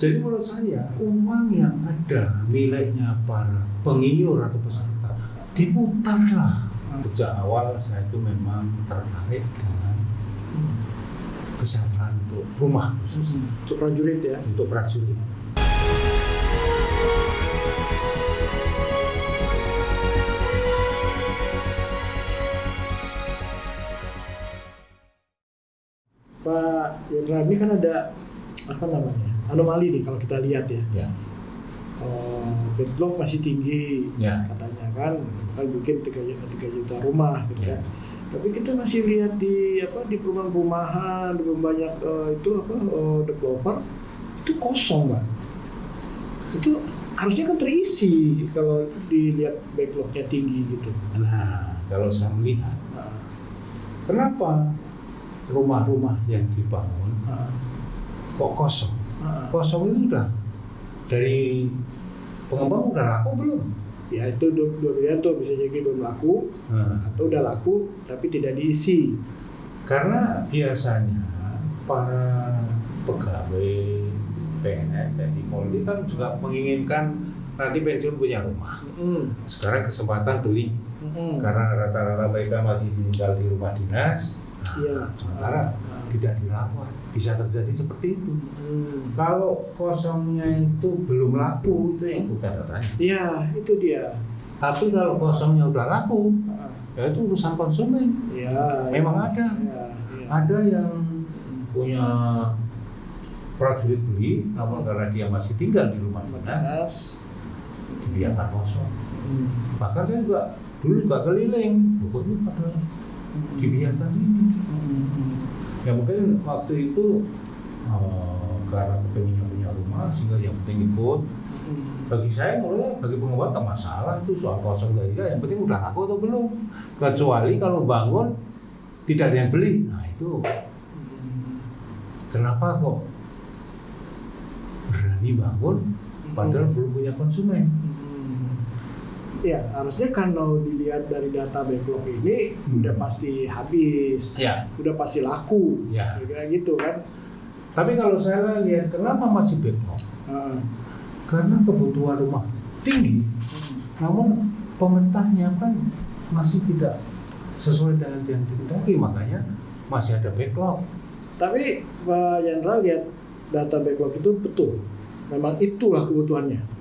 Jadi menurut saya uang yang ada miliknya para pengiur atau peserta diputarlah. Sejak awal saya itu memang tertarik dengan kesejahteraan untuk rumah khusus Untuk prajurit ya. untuk prajurit. Pak Jenderal, ini kan ada apa namanya anomali nih kalau kita lihat ya. Ya. Backlog masih tinggi Ya. katanya kan bikin 3 juta rumah gitu Ya. kan. Tapi kita masih lihat di perumahan-perumahan di banyak The Clover itu kosong, Pak. Itu harusnya kan terisi kalau dilihat backlognya tinggi gitu. Nah, kalau saya melihat, Nah, kenapa rumah-rumah yang dibangun nah, kok kosong? nah. Kosong itu udah dari pengembang udah laku belum? Ya itu dua pilihan tuh, bisa jadi belum laku atau udah laku tapi tidak diisi. Karena biasanya para pegawai PNS, TNI, Polri kan juga menginginkan nanti pensiun punya rumah. Sekarang kesempatan beli, karena rata-rata mereka masih tinggal di rumah dinas. Iya. Sementara tidak dirawat, bisa terjadi seperti itu. Kalau kosongnya itu belum laku, itu yang bukan datanya. Iya, itu dia. Tapi kalau kosongnya udah laku, ya itu urusan konsumen. Iya. Memang ada. Iya. Ada yang punya prajurit beli, namun karena dia masih tinggal di rumah dinas, dibiarkan kosong. Bahkan saya juga dulu juga keliling, pokoknya pada dibiarkan ini. Ya mungkin waktu itu karena kepengennya punya rumah sehingga yang penting ikut. Bagi saya menurutnya bagi pengembang tak masalah itu soal kosong dari dia, yang penting udah laku atau belum. Kecuali kalau bangun tidak ada yang beli, nah itu kenapa kok berani bangun padahal belum punya konsumen? Ya, harusnya kalau dilihat dari data backlog ini udah pasti habis, Ya. udah pasti laku, Ya. kira-kira gitu kan. Tapi kalau saya lihat kenapa masih backlog? Karena kebutuhan rumah tinggi, namun pemerintahnya kan masih tidak sesuai dengan yang dikehendaki, makanya masih ada backlog. Tapi Pak Jenderal lihat data backlog itu betul, memang itulah kebutuhannya.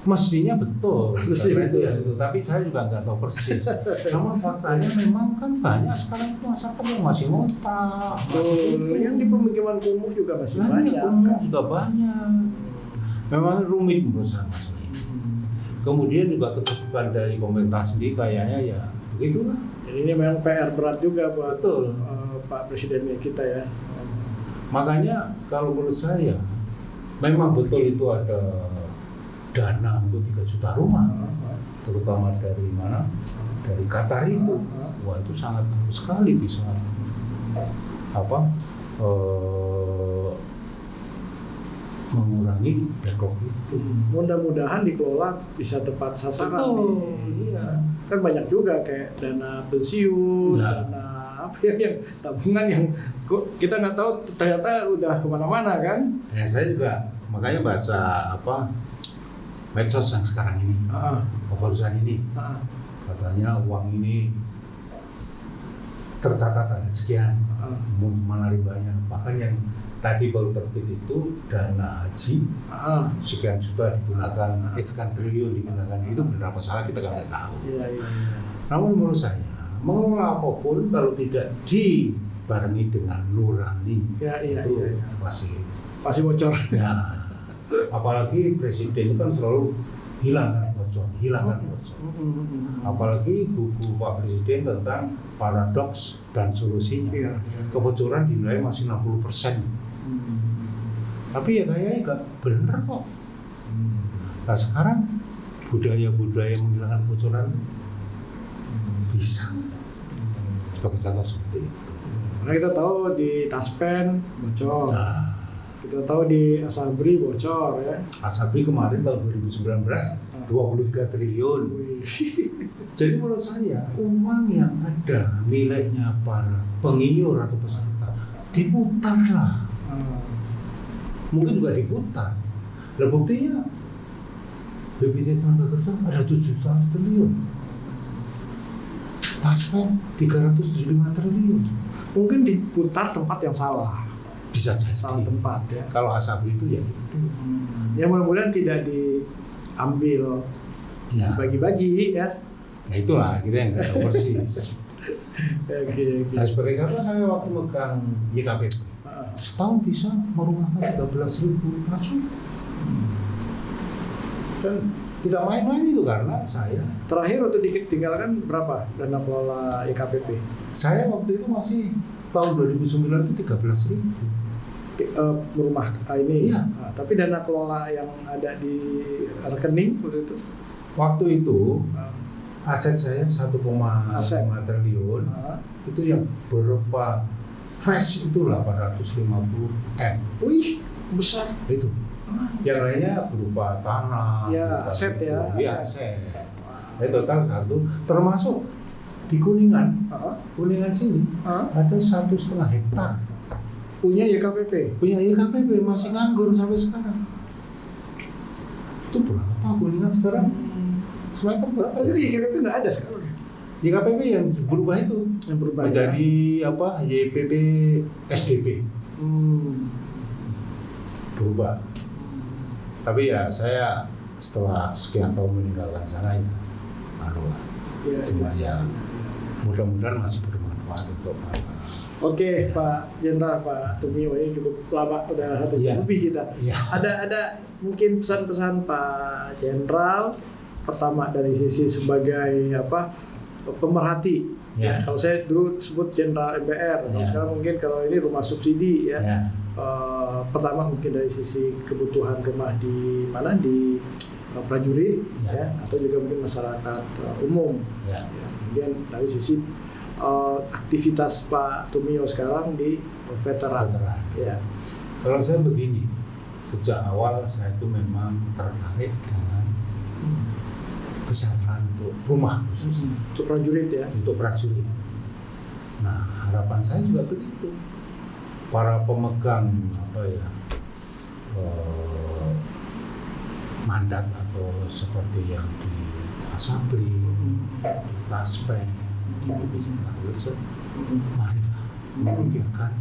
Mestinya betul, Mestinya karena itu betul. ya itu. Tapi saya juga nggak tahu persis. Namun faktanya memang kan banyak sekarang itu masyarakat yang masih ngotak. Yang di pemukiman kumuh juga masih Nah, banyak. kan juga banyak. Memang rumit menurut saya masalah ini. Kemudian juga keterbukaan dari pemerintah sendiri kayaknya ya begitulah. Jadi ini memang PR berat juga buat Betul. Pak Presidennya kita ya. Makanya kalau menurut saya memang betul itu ada dana untuk 3 juta rumah, terutama dari mana? Dari Qatar itu. Wah, itu sangat bagus sekali bisa mengurangi backlog itu. Mudah-mudahan dikelola bisa tepat sasaran. Betul, nih. iya. Kan banyak juga kayak dana pensiun, Ya. dana apa ya, yang tabungan yang kok kita nggak tahu ternyata udah kemana-mana kan. Ya, saya juga makanya baca medsos yang sekarang ini, barusan ini, katanya uang ini tercatat ada sekian, menarik banyak. Bahkan yang tadi baru terbit itu dana haji sekian juta digunakan, sekian triliun digunakan, itu benar apa salah kita kan nggak tahu. Iya. Namun menurut saya mengelola apapun kalau tidak dibarengi dengan nurani, itu Pasti bocor. ya. Apalagi presiden itu kan selalu hilangkan bocor. Apalagi buku Pak Presiden tentang paradoks dan solusinya. Iya. Kebocoran dinilai masih 60%. Tapi ya kayaknya nggak benar kok. Nah sekarang budaya-budaya menghilangkan kebocoran bisa. Sebagai contoh seperti itu. Karena kita tahu di Taspen bocor. Nah, Kita tahu di Asabri bocor ya. Asabri kemarin tahun 2019 23 triliun. Jadi menurut saya uang yang ada miliknya para pengiur atau peserta diputarlah. Mungkin juga diputar, Lah buktinya BPJS tenaga kerja ada 7 triliun. Taspen 375 triliun. Mungkin diputar tempat yang salah. Bisa jadi. Salah tempat ya. Kalau Asabri itu ya itu. Ya mudah-mudahan tidak diambil, Ya. bagi-bagi ya. Nah itulah kita yang nggak tahu persis. Oke. Nah sebagai contoh saya waktu megang YKPP setahun bisa merumahkan 13.000 prajurit. Dan tidak main-main itu karena saya. Terakhir waktu ditinggalkan berapa dana kelola IKPP? Saya waktu itu masih tahun 2009 itu 13.000. Rumah ini. Iya. Nah, tapi dana kelola yang ada di rekening waktu itu? Waktu itu aset saya 1,5 triliun. Itu yang berupa fresh itu 850 M. Wih, besar. Itu. Yang lainnya berupa tanah, Ya, berupa aset ya. Iya, aset. Total 1, termasuk di Kuningan. Kuningan sini ada 1,5 hektar. Punya YKPP? Punya YKPP masih nganggur sampai sekarang. Itu berapa Kuningan sekarang? Semacam berapa? Tapi YKPP nggak ada sekarang. YKPP yang berubah itu. Yang berubah menjadi apa? YPP SDP. Berubah. Tapi ya saya setelah sekian tahun meninggalkan sana ya, cuma ya mudah-mudahan masih bermanfaat untuk para. Oke, Pak Jenderal, Pak Tumio, ini cukup lama, udah 1 jam lebih kita. Ada mungkin pesan-pesan Pak Jenderal, pertama dari sisi sebagai pemerhati. Ya, kalau saya dulu sebut Jenderal MPR, sekarang mungkin kalau ini rumah subsidi ya. Pertama mungkin dari sisi kebutuhan rumah di mana di prajurit ya, atau juga mungkin masyarakat umum. Ya, kemudian dari sisi aktivitas Pak Tumio sekarang di veteran. Ya. Kalau saya begini, sejak awal saya itu memang tertarik dengan kesejahteraan untuk rumah khusus untuk prajurit ya. Untuk prajurit. Nah harapan saya juga begitu. Para pemegang mandat atau seperti yang di Asabri, di Taspen, di BPJS Tenaga, marilah memikirkan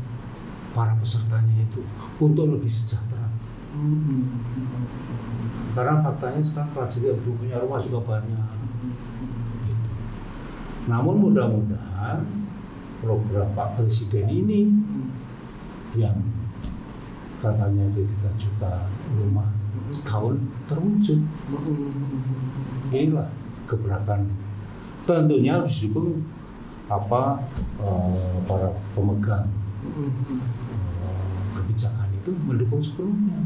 para pesertanya itu untuk lebih sejahtera. Karena faktanya sekarang prajurit yang belum punya rumah juga banyak. Gitu. Namun mudah-mudahan program Pak Presiden ini yang katanya di 3 juta rumah setahun terwujud. Inilah gebrakan. Tentunya harus didukung para pemegang kebijakan itu mendukung sepenuhnya.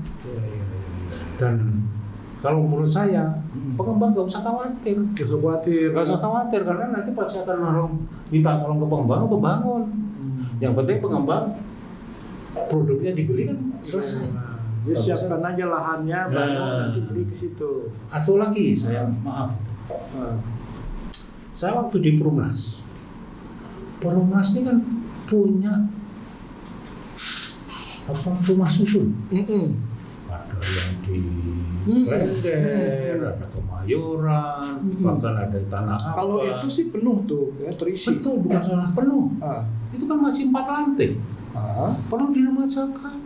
Dan kalau menurut saya pengembang nggak usah khawatir. Nggak usah khawatir karena nanti pasti akan minta tolong ke pengembang untuk bangun. Yang penting pengembang produknya dibeli kan selesai. Ya, siapkan aja lahannya, bangun nanti beli ke situ. Atau lagi saya saya waktu di Perumnas ini kan punya rumah susun. Ada yang di Klender, ada Kemayoran, bahkan ada Tanah Abang. Kalau itu sih penuh tuh, ya, terisi. Betul, bukan salah penuh. Itu kan masih 4 lantai. Perlu diremajakan.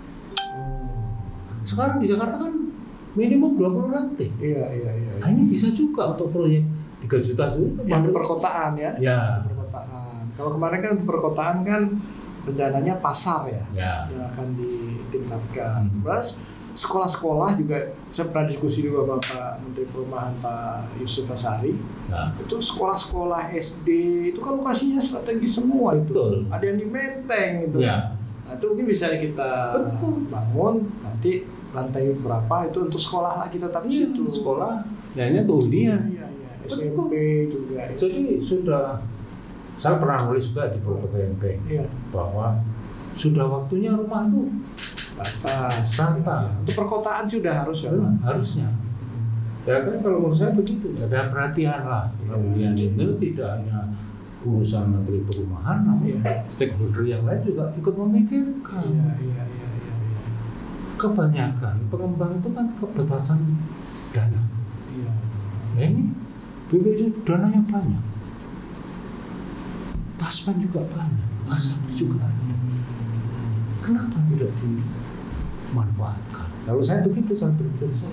Sekarang di Jakarta kan minimum 20 lantai. Iya. Nah, ini bisa juga untuk proyek 3 juta itu. Yang di perkotaan ya. Ya. Perkotaan. Kalau kemarin kan di perkotaan kan rencananya pasar ya. Yang akan ditingkatkan. Terus sekolah-sekolah juga, saya pernah diskusi juga sama Pak Menteri Perumahan Pak Yusuf Basari. Itu sekolah-sekolah SD itu kan lokasinya strategis semua. Betul. Itu ada yang di Menteng gitu. Nah, itu mungkin bisa kita bangun nanti lantai berapa itu untuk sekolah lah, kita tapi situ sekolah ya ini tuh hunian. SMP juga. Jadi sudah, saya pernah nulis juga di ProPTMP bahwa sudah waktunya rumah itu rata. Untuk perkotaan sih udah harus ya. Harusnya. Ya kan kalau menurut saya begitu. Ada perhatian lah. Kemudian itu tidak hanya urusan Menteri Perumahan, namun stakeholder yang lain juga ikut memikirkan. kebanyakan pengembang itu kan keterbatasan dana. Iya. Nah ini BPJS dananya banyak, Taspen juga banyak, Asabri juga ada. Kenapa tidak dimanfaatkan? Kalau saya begitu, saya berpikir saya.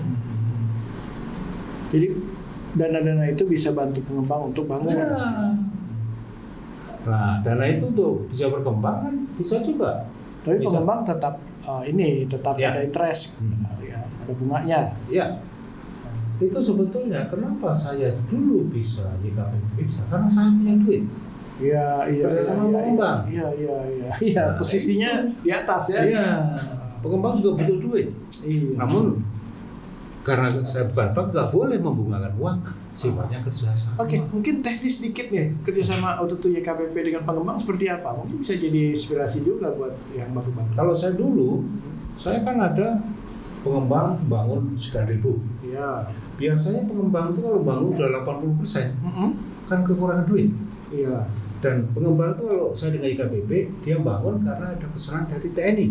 Jadi dana-dana itu bisa bantu pengembang untuk bangun. Ya. Nah, dana itu tuh bisa berkembang kan, bisa juga. Tapi bisa. pengembang tetap tetap Ya. ada interest, ya, ada bunganya. Ya, itu sebetulnya kenapa saya dulu bisa YKPP bisa, karena saya punya duit. Iya. Bersama pengembang. Iya, Nah, posisinya di atas ya. Iya, pengembang juga butuh duit. Iya. Namun karena saya bukan bank, nggak boleh membungakan uang, sifatnya kerjasama. Oke, mungkin teknis sedikit nih kerjasama Auto2 YKPP dengan pengembang seperti apa? Mungkin bisa jadi inspirasi juga buat yang baru-baru. Kalau saya dulu, saya kan ada pengembang bangun sekian ribu. Iya. Biasanya pengembang itu kalau bangun udah 80%, Mm-mm. kan kekurangan duit. Iya. Dan pengembang itu kalau saya dengan IKPP, dia bangun karena ada pesanan dari TNI.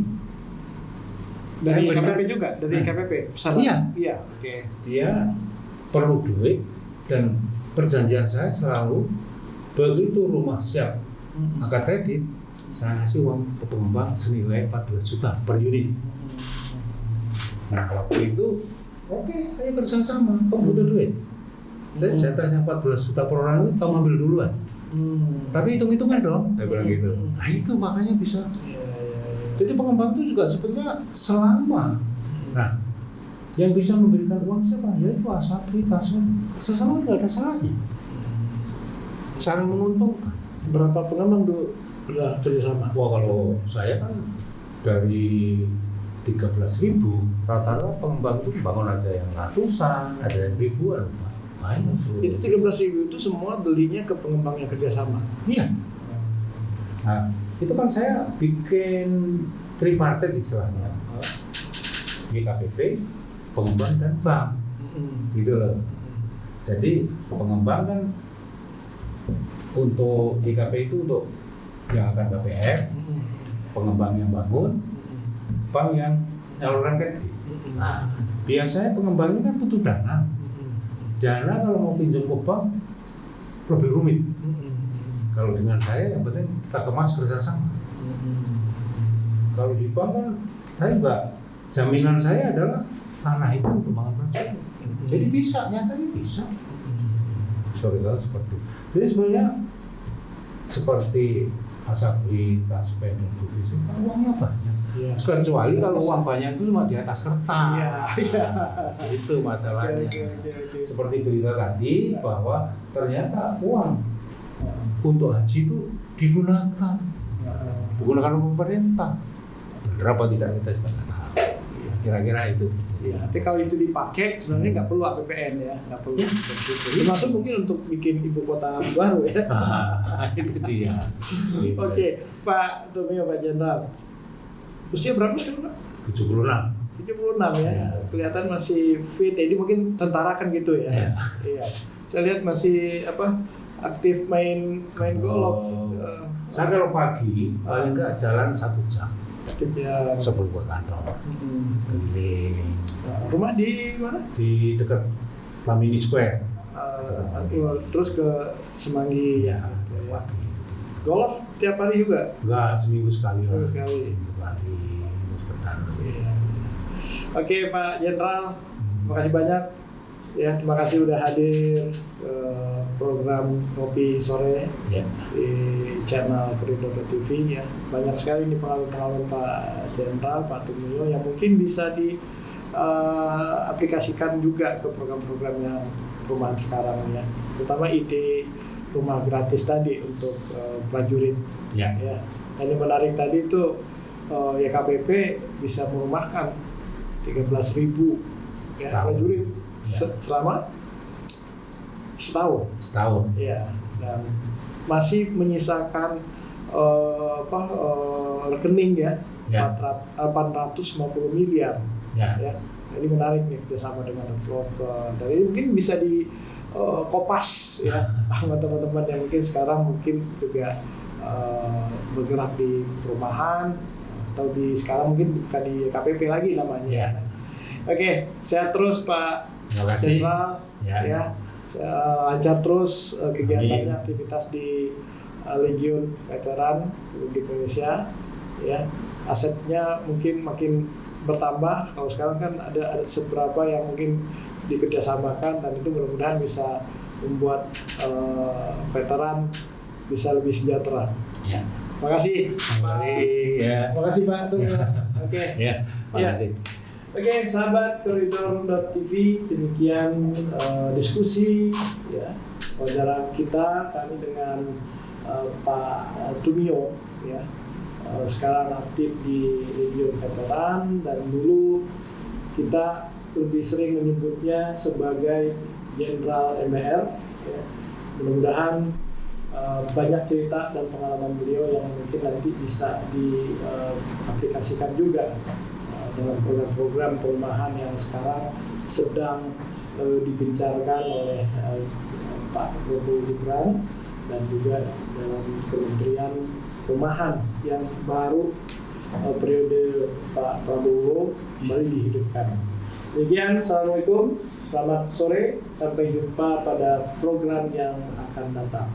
Dari Saya berikan- YKPP juga, dari YKPP. Pesanan. Iya. Iya, oke. Dia perlu duit, dan perjanjian saya selalu begitu rumah siap angkat kredit, saya ngasih uang ke pengembang senilai 14 juta per unit. Nah waktu itu oke, ayo kerjasama, kamu butuh duit. Saya jatahnya 14 juta per orang itu kamu ambil duluan. Tapi hitung-hitungan dong, saya bilang gitu. Nah itu makanya bisa. Jadi pengembang itu juga sebetulnya selama. Nah, yang bisa memberikan uang siapa? Ya itu Asabri, Taspen. Sesama nggak ada salahnya. Saling menguntungkan. Berapa pengembang dulu udah kerjasama? Wah kalau saya kan dari 13.000, rata-rata pengembang itu bangun ada yang ratusan, ada yang ribuan, banyak. Itu 13.000 itu semua belinya ke pengembang yang kerjasama. Iya. Nah, itu kan saya bikin tripartit istilahnya, YKPP, pengembang dan bank, gitu loh. Jadi pengembang kan untuk YKP itu untuk yang akan KPR, pengembang yang bangun, bank yang nyalurkan kredit. Nah, biasanya pengembang ini kan butuh dana. Dana kalau mau pinjam ke bank lebih rumit. Kalau dengan saya yang penting kita kemas kerjasama. Kalau di bank kan saya juga jaminan saya adalah tanah itu untuk bangun proyek. Jadi bisa, nyatanya bisa. Seperti itu. Jadi sebenarnya seperti Asabri, Taspen, dan BPJS, uangnya banyak. Iya. Kecuali kalau uang banyak itu cuma di atas kertas. Iya. Itu masalahnya. Oke. Seperti berita tadi bahwa ternyata uang untuk haji itu digunakan oleh pemerintah. Benar apa tidak kita juga nggak tahu. Ya, kira-kira itu. Ya, tapi kalau itu dipakai sebenarnya nggak perlu APBN ya, nggak perlu. Termasuk mungkin untuk bikin ibu kota baru ya. Itu dia. Gitu. Oke, Pak Tumio, Pak Jenderal. Usia berapa sekarang, Pak? 76. 76 ya. Ya. Kelihatan masih fit. Jadi mungkin tentara kan gitu ya. Ya. Iya. Saya lihat masih aktif main golf. Saya kalau pagi paling nggak jalan 1 jam Aktif ya. sebelum ke kantor. Keliling Rumah di mana? di dekat Lamini Square. Terus ke Semanggi. Iya, tiap pagi. Golf tiap hari juga. Enggak, seminggu sekali lah. Seminggu sekali. Seminggu sekali. Sebentar. Iya. Oke Pak Jenderal, terima kasih banyak. Ya, terima kasih udah hadir ke program Ngopi Sore Ya. di channel Koridor TV ya. Banyak sekali nih pengalaman Pak Jenderal, Pak Tumio yang mungkin bisa aplikasikan juga ke program-program yang perumahan sekarang ya. Terutama ide rumah gratis tadi untuk prajurit. Ya. Ya. Yang menarik tadi itu YKPP bisa merumahkan 13.000 ya, Setahun. prajurit Ya. selama setahun. Ya. Dan masih menyisakan rekening ya, Ya. 850 miliar Ya. ya. Jadi menarik nih kerjasama dengan developer. Dari mungkin bisa di kopas ya sama teman-teman yang mungkin sekarang mungkin juga bergerak di perumahan, atau di sekarang mungkin bukan di KPP lagi namanya. Ya. Oke, sehat terus Pak Terima kasih. Jenderal. Ya. Lancar terus kegiatannya, Amin. aktivitas di Legiun Veteran Republik Indonesia. Ya, asetnya mungkin makin bertambah. Kalau sekarang kan ada seberapa yang mungkin dikerjasamakan, dan itu mudah-mudahan bisa membuat veteran bisa lebih sejahtera. Ya. Terima kasih. Ya. Terima kasih Pak. Oke. Ya. Terima kasih. Oke, sahabat Koridor.tv, demikian diskusi ya wawancara kita kami dengan Pak Tumio ya. Sekarang aktif di Legiun Veteran, dan dulu kita lebih sering menyebutnya sebagai Jenderal MBR ya. Mudah-mudahan banyak cerita dan pengalaman beliau yang mungkin nanti bisa diaplikasikan juga dalam program-program perumahan yang sekarang sedang digencarkan oleh Pak Prabowo Gibran, dan juga dalam Kementerian Perumahan yang baru periode Pak Prabowo kembali dihidupkan. Demikian, Assalamualaikum, selamat sore, sampai jumpa pada program yang akan datang.